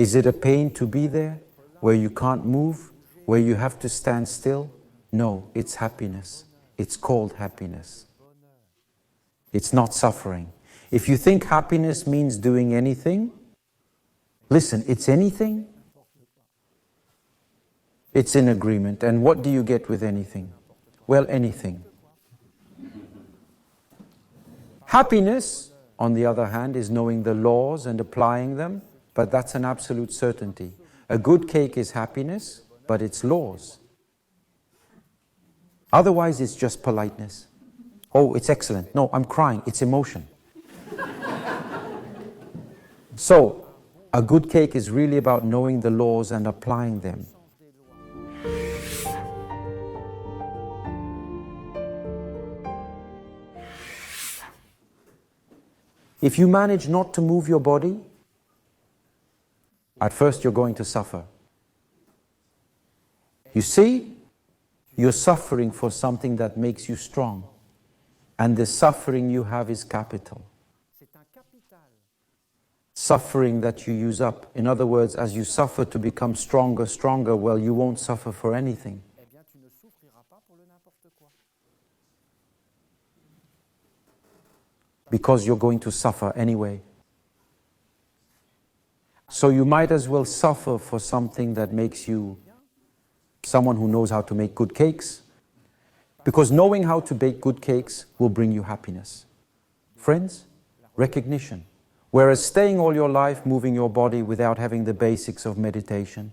Is it a pain to be there, where you can't move, where you have to stand still? No, it's happiness. It's called happiness. It's not suffering. If you think happiness means doing anything, listen, it's anything. It's in agreement. And what do you get with anything? Well, anything. Happiness, on the other hand, is knowing the laws and applying them, but that's an absolute certainty. A good cake is happiness, but it's laws. Otherwise, it's just politeness. Oh, it's excellent. No, I'm crying. It's emotion. So, a good cake is really about knowing the laws and applying them. If you manage not to move your body, at first you're going to suffer. You see, you're suffering for something that makes you strong. And the suffering you have is capital. Suffering that you use up. In other words, as you suffer to become stronger, well, you won't suffer for anything. Because you're going to suffer anyway. So you might as well suffer for something that makes you someone who knows how to make good cakes. Because knowing how to bake good cakes will bring you happiness. Friends, recognition. Whereas staying all your life moving your body without having the basics of meditation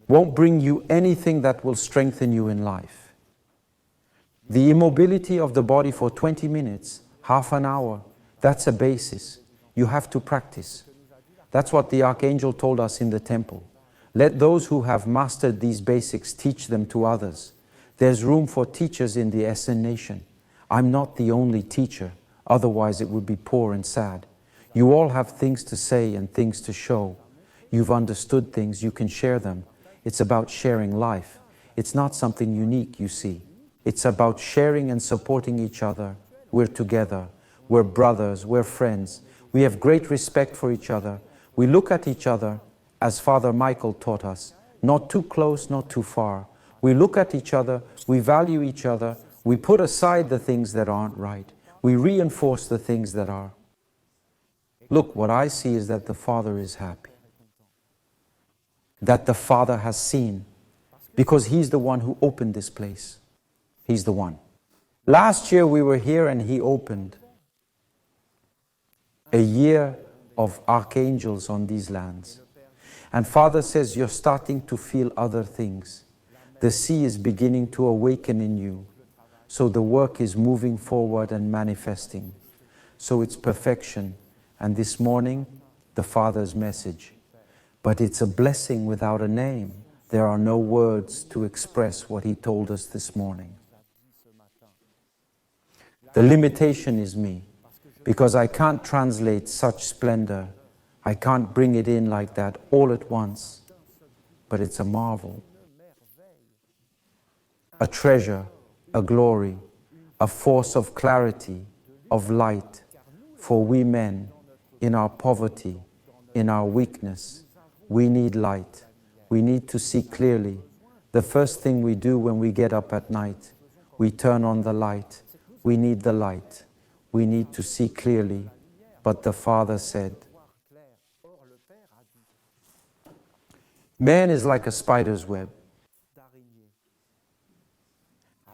won't bring you anything that will strengthen you in life. The immobility of the body for 20 minutes, half an hour, that's a basis. You have to practice. That's what the Archangel told us in the temple. Let those who have mastered these basics teach them to others. There's room for teachers in the Essen nation. I'm not the only teacher, otherwise it would be poor and sad. You all have things to say and things to show. You've understood things, you can share them. It's about sharing life. It's not something unique, you see. It's about sharing and supporting each other. We're together. We're brothers. We're friends. We have great respect for each other. We look at each other, as Father Michael taught us, not too close, not too far. We look at each other. We value each other. We put aside the things that aren't right. We reinforce the things that are. Look, what I see is that the Father is happy. That the Father has seen. Because He's the one who opened this place. He's the one. Last year we were here and He opened a year of archangels on these lands. And Father says, you're starting to feel other things. The sea is beginning to awaken in you. So the work is moving forward and manifesting. So it's perfection. And this morning, the Father's message. But it's a blessing without a name. There are no words to express what He told us this morning. The limitation is me, because I can't translate such splendor. I can't bring it in like that all at once. But it's a marvel, a treasure, a glory, a force of clarity, of light, for we men, in our poverty, in our weakness, we need light. We need to see clearly. The first thing we do when we get up at night, we turn on the light. We need the light. We need to see clearly. But the Father said, man is like a spider's web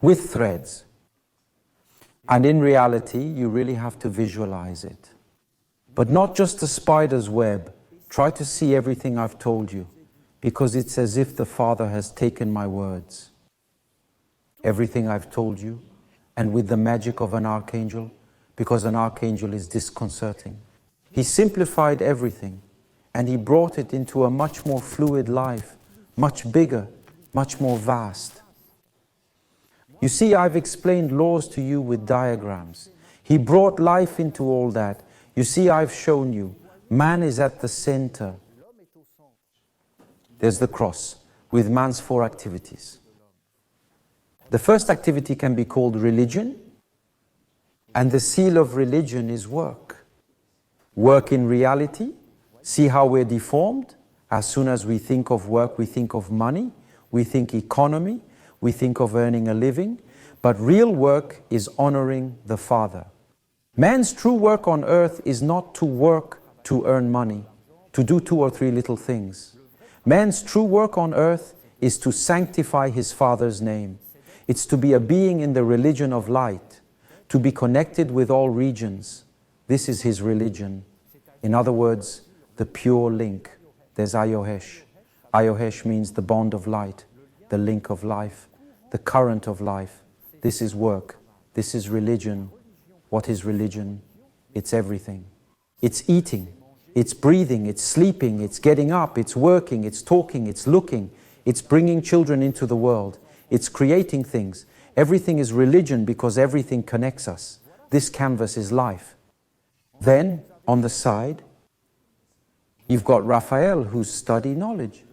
with threads. And in reality, you really have to visualize it. But not just a spider's web. Try to see everything I've told you, because it's as if the Father has taken my words. Everything I've told you, and with the magic of an archangel, because an archangel is disconcerting. He simplified everything, and He brought it into a much more fluid life, much bigger, much more vast. You see, I've explained laws to you with diagrams. He brought life into all that. You see, I've shown you, man is at the center. There's the cross, with man's 4 activities. The first activity can be called religion, and the seal of religion is work. Work in reality, See how we're deformed? As soon as we think of work, we think of money, we think economy, we think of earning a living. But real work is honoring the Father. Man's true work on earth is not to work to earn money, to do 2 or 3 little things. Man's true work on earth is to sanctify his Father's name. It's to be a being in the religion of light, to be connected with all regions. This is his religion. In other words, the pure link. There's Ayohesh. Ayohesh means the bond of light, the link of life, the current of life. This is work. This is religion. What is religion? It's everything. It's eating. It's breathing. It's sleeping. It's getting up. It's working. It's talking. It's looking. It's bringing children into the world. It's creating things. Everything is religion because everything connects us. This canvas is life. Then, on the side, you've got Raphael, who studies knowledge.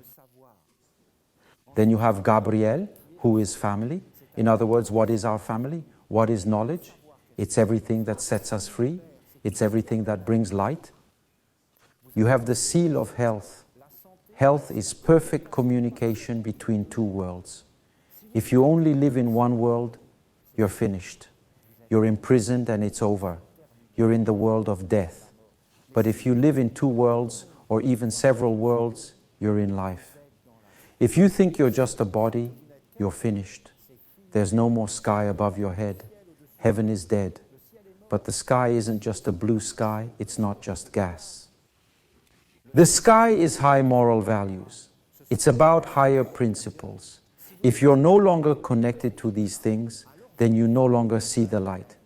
Then you have Gabriel, who is family. In other words, what is our family? What is knowledge? It's everything that sets us free. It's everything that brings light. You have the seal of health. Health is perfect communication between 2 worlds. If you only live in one world, you're finished. You're imprisoned and it's over. You're in the world of death. But if you live in 2 worlds, or even several worlds, you're in life. If you think you're just a body, you're finished. There's no more sky above your head. Heaven is dead. But the sky isn't just a blue sky, it's not just gas. The sky is high moral values. It's about higher principles. If you're no longer connected to these things, then you no longer see the light.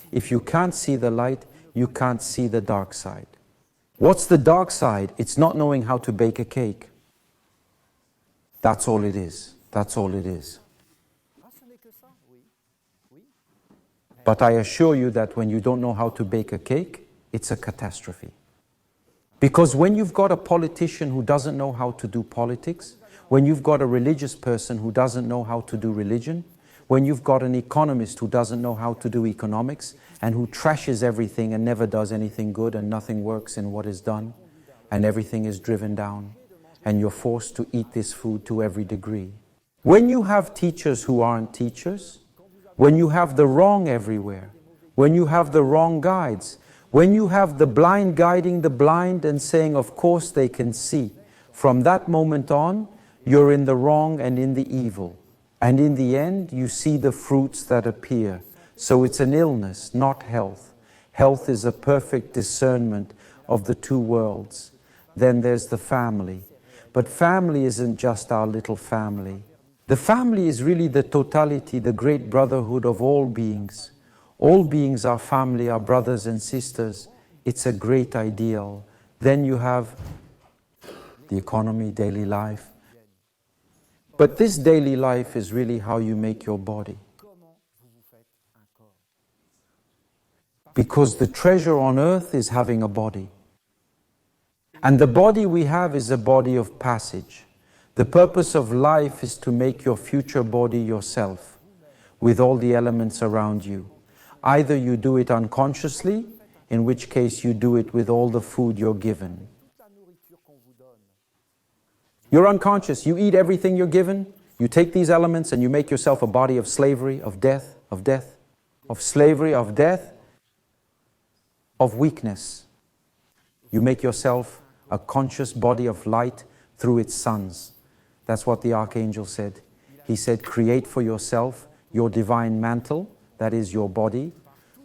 If you can't see the light, you can't see the dark side. What's the dark side? It's not knowing how to bake a cake. That's all it is. That's all it is. But I assure you that when you don't know how to bake a cake, it's a catastrophe. Because when you've got a politician who doesn't know how to do politics, when you've got a religious person who doesn't know how to do religion, when you've got an economist who doesn't know how to do economics and who trashes everything and never does anything good and nothing works in what is done and everything is driven down and you're forced to eat this food to every degree. When you have teachers who aren't teachers, when you have the wrong everywhere, when you have the wrong guides, when you have the blind guiding the blind and saying, of course they can see, from that moment on, you're in the wrong and in the evil. And in the end, you see the fruits that appear. So it's an illness, not health. Health is a perfect discernment of the 2 worlds. Then there's the family. But family isn't just our little family. The family is really the totality, the great brotherhood of all beings. All beings are family, are brothers and sisters. It's a great ideal. Then you have the economy, daily life. But this daily life is really how you make your body. Because the treasure on earth is having a body. And the body we have is a body of passage. The purpose of life is to make your future body yourself, with all the elements around you. Either you do it unconsciously, in which case you do it with all the food you're given. You're unconscious. You eat everything you're given. You take these elements and you make yourself a body of slavery, of death, of slavery, of death, of weakness. You make yourself a conscious body of light through its sons. That's what the Archangel said. He said, create for yourself your divine mantle, that is your body,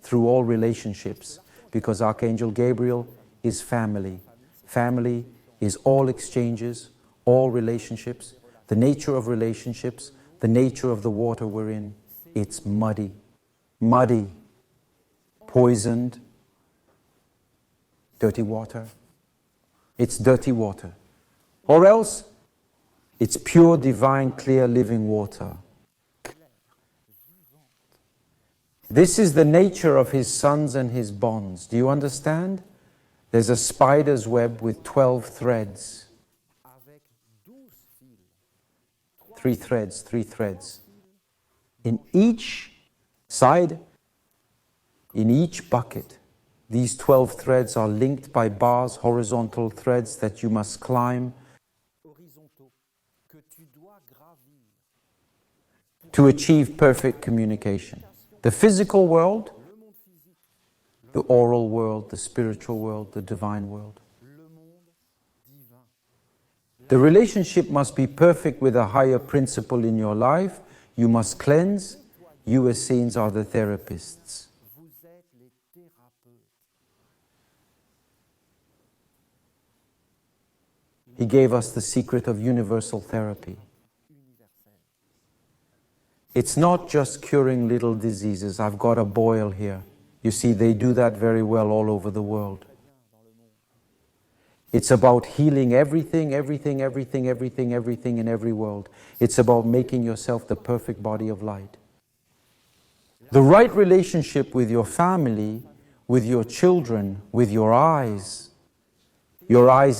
through all relationships. Because Archangel Gabriel is family. Family is all exchanges, all relationships, the nature of relationships, the nature of the water we're in. It's muddy, poisoned, dirty water. It's dirty water. Or else, it's pure, divine, clear, living water. This is the nature of his sons and his bonds. Do you understand? There's a spider's web with 12 threads. 3 threads. In each side, in each bucket, These 12 threads are linked by bars, horizontal threads that you must climb to achieve perfect communication. The physical world, the oral world, the spiritual world, the divine world. The relationship must be perfect with a higher principle in your life. You must cleanse. You as saints are the therapists. He gave us the secret of universal therapy. It's not just curing little diseases. I've got a boil here. You see, they do that very well all over the world. It's about healing everything, everything, everything, everything, everything in every world. It's about making yourself the perfect body of light. The right relationship with your family, with your children, with your eyes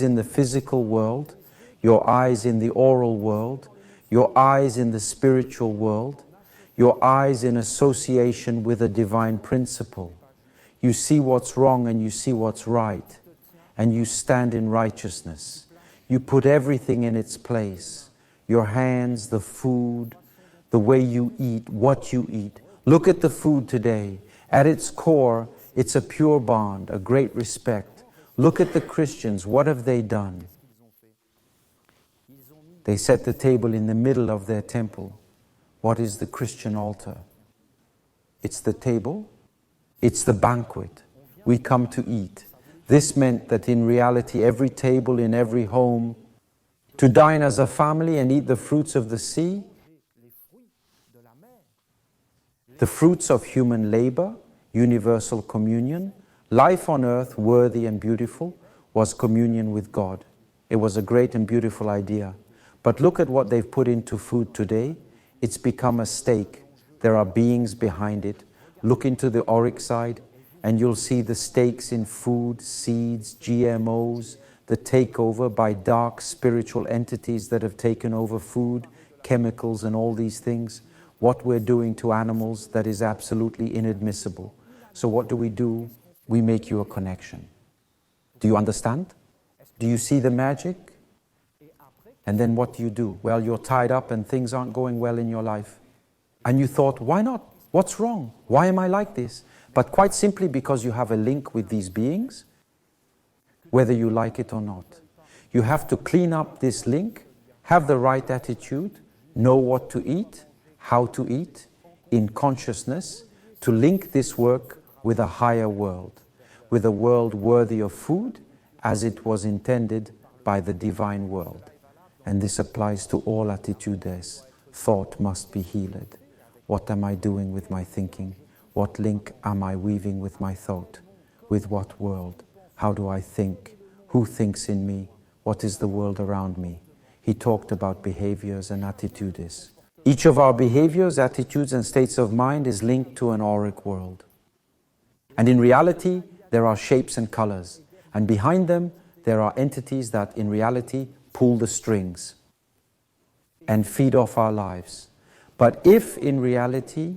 in the physical world, your eyes in the oral world, your eyes in the spiritual world, your eyes in association with a divine principle. You see what's wrong and you see what's right, and you stand in righteousness. You put everything in its place. Your hands, the food, the way you eat, what you eat. Look at the food today. At its core, it's a pure bond, a great respect. Look at the Christians. What have they done? They set the table in the middle of their temple. What is the Christian altar? It's the table. It's the banquet. We come to eat. This meant that in reality, every table in every home, to dine as a family and eat the fruits of the sea, the fruits of human labor, universal communion, life on earth worthy and beautiful, was communion with God. It was a great and beautiful idea. But look at what they've put into food today. It's become a steak. There are beings behind it. Look into the auric side and you'll see the stakes in food, seeds, GMOs, the takeover by dark spiritual entities that have taken over food, chemicals and all these things. What we're doing to animals that is absolutely inadmissible. So what do? We make you a connection. Do you understand? Do you see the magic? And then what do? Well, you're tied up and things aren't going well in your life. And you thought, why not? What's wrong? Why am I like this? But quite simply because you have a link with these beings, whether you like it or not. You have to clean up this link, have the right attitude, know what to eat, how to eat, in consciousness, to link this work with a higher world, with a world worthy of food as it was intended by the divine world. And this applies to all attitudes. Thought must be healed. What am I doing with my thinking? What link am I weaving with my thought? With what world? How do I think? Who thinks in me? What is the world around me? He talked about behaviors and attitudes. Each of our behaviors, attitudes and states of mind is linked to an auric world. And in reality, there are shapes and colors. And behind them, there are entities that in reality pull the strings and feed off our lives. But if in reality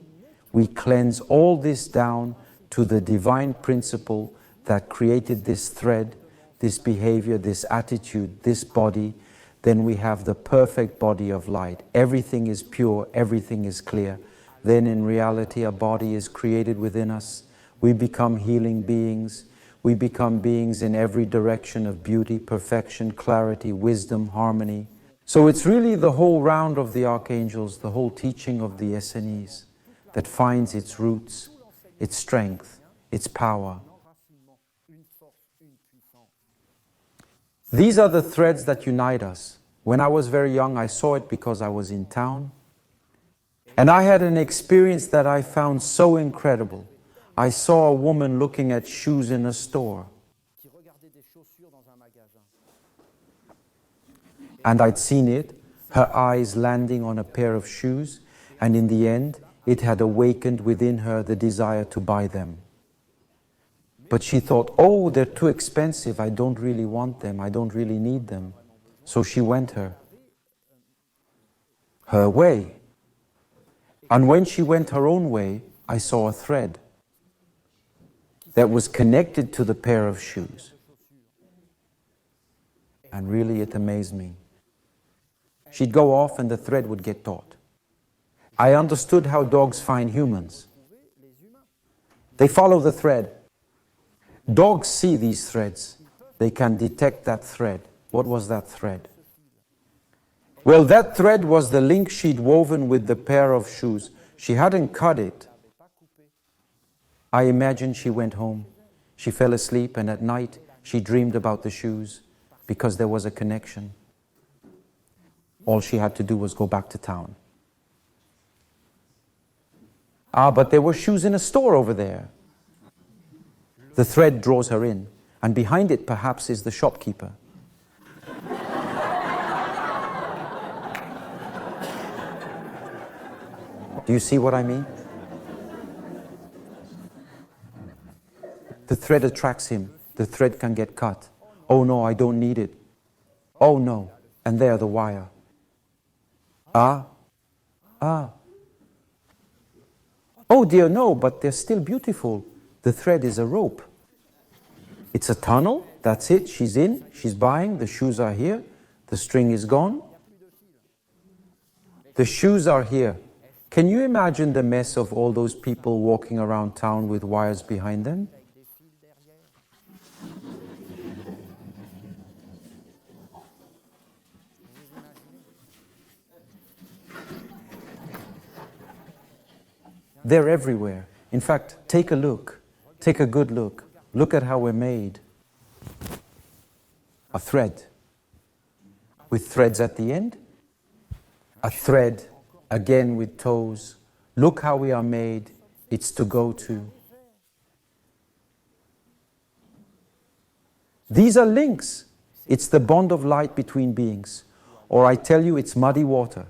we cleanse all this down to the divine principle that created this thread, this behavior, this attitude, this body, then we have the perfect body of light. Everything is pure, everything is clear. Then in reality a body is created within us. We become healing beings. We become beings in every direction of beauty, perfection, clarity, wisdom, harmony. So it's really the whole round of the Archangels, the whole teaching of the SNEs that finds its roots, its strength, its power. These are the threads that unite us. When I was very young, I saw it because I was in town. And I had an experience that I found so incredible. I saw a woman looking at shoes in a store. And I'd seen it, her eyes landing on a pair of shoes, and in the end, it had awakened within her the desire to buy them. But she thought, oh, they're too expensive, I don't really want them, I don't really need them. So she went her way. And when she went her own way, I saw a thread. that was connected to the pair of shoes. And really it amazed me. She'd go off and the thread would get taut. I understood how dogs find humans. They follow the thread. Dogs see these threads. They can detect that thread. What was that thread? Well, that thread was the link she'd woven with the pair of shoes. She hadn't cut it. I imagine she went home. She fell asleep, and at night she dreamed about the shoes because there was a connection. All she had to do was go back to town. But there were shoes in a store over there. The thread draws her in, and behind it perhaps is the shopkeeper. Do you see what I mean? The thread attracts him. The thread can get cut. Oh no, I don't need it. Oh no. And there the wire. Oh dear, no, but they're still beautiful. The thread is a rope. It's a tunnel. That's it. She's in. She's buying. The shoes are here. The string is gone. The shoes are here. Can you imagine the mess of all those people walking around town with wires behind them? They're everywhere. In fact, take a look. Take a good look. Look at how we're made. A thread. With threads at the end. A thread, again with toes. Look how we are made. It's to go to. These are links. It's the bond of light between beings. Or I tell you, it's muddy water.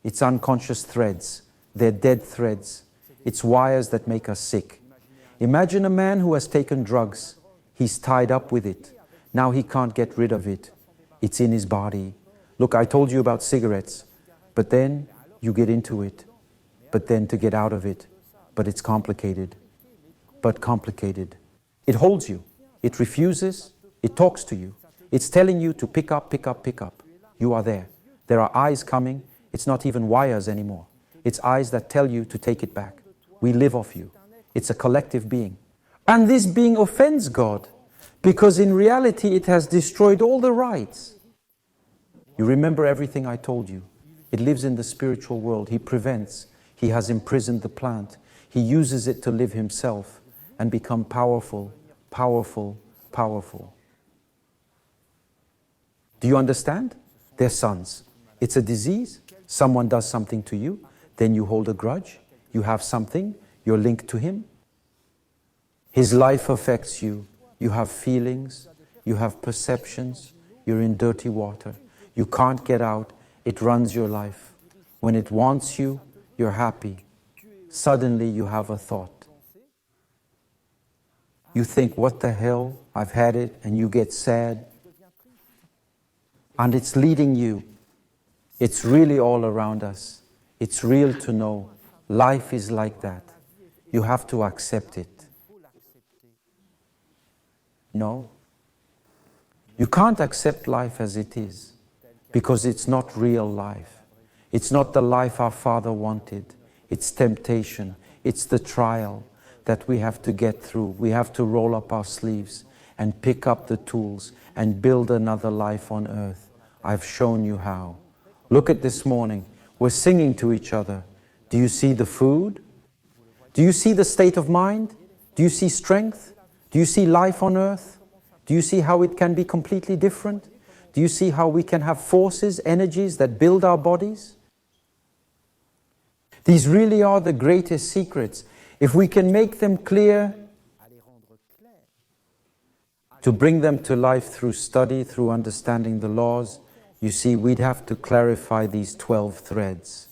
It's unconscious threads. They're dead threads. It's wires that make us sick. Imagine a man who has taken drugs. He's tied up with it. Now he can't get rid of it. It's in his body. Look, I told you about cigarettes. But then you get into it. But then to get out of it. But it's complicated. But complicated. It holds you. It refuses. It talks to you. It's telling you to pick up, pick up, pick up. You are there. There are eyes coming. It's not even wires anymore. It's eyes that tell you to take it back. We live off you. It's a collective being. And this being offends God because in reality it has destroyed all the rights. You remember everything I told you. It lives in the spiritual world. He prevents. He has imprisoned the plant. He uses it to live himself and become powerful, powerful, powerful. Do you understand? They're sons. It's a disease. Someone does something to you. Then you hold a grudge. You have something, you're linked to him. His life affects you. You have feelings, you have perceptions, you're in dirty water. You can't get out, it runs your life. When it wants you, you're happy. Suddenly you have a thought. You think, what the hell, I've had it, and you get sad. And it's leading you. It's really all around us. It's real to know. Life is like that. You have to accept it. No. You can't accept life as it is because it's not real life. It's not the life our Father wanted. It's temptation. It's the trial that we have to get through. We have to roll up our sleeves and pick up the tools and build another life on earth. I've shown you how. Look at this morning. We're singing to each other. Do you see the food? Do you see the state of mind? Do you see strength? Do you see life on earth? Do you see how it can be completely different? Do you see how we can have forces, energies that build our bodies? These really are the greatest secrets. If we can make them clear, to bring them to life through study, through understanding the laws, you see, we'd have to clarify these 12 threads.